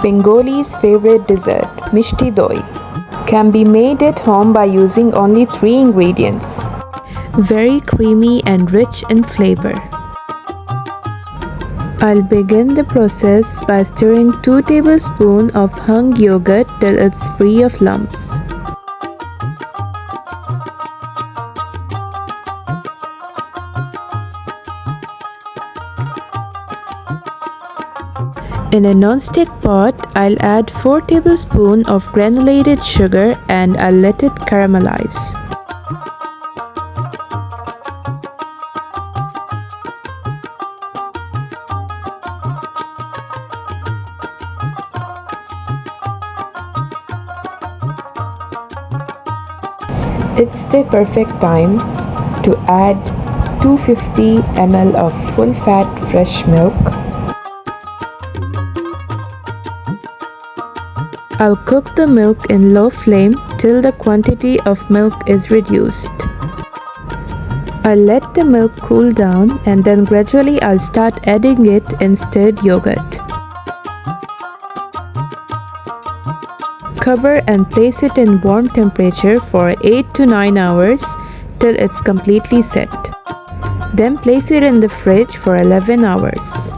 Bengalis' favorite dessert, Mishti doi, can be made at home by using only 3 ingredients. Very creamy and rich in flavor. I'll begin the process by stirring 2 tablespoons of hung yogurt till it's free of lumps. In a non-stick pot, I'll add 4 tablespoons of granulated sugar and I'll let it caramelize. It's the perfect time to add 250 ml of full-fat fresh milk. I'll cook the milk in low flame till the quantity of milk is reduced. I'll let the milk cool down and then gradually I'll start adding it in stirred yogurt. Cover and place it in warm temperature for 8 to 9 hours till it's completely set. Then place it in the fridge for 11 hours.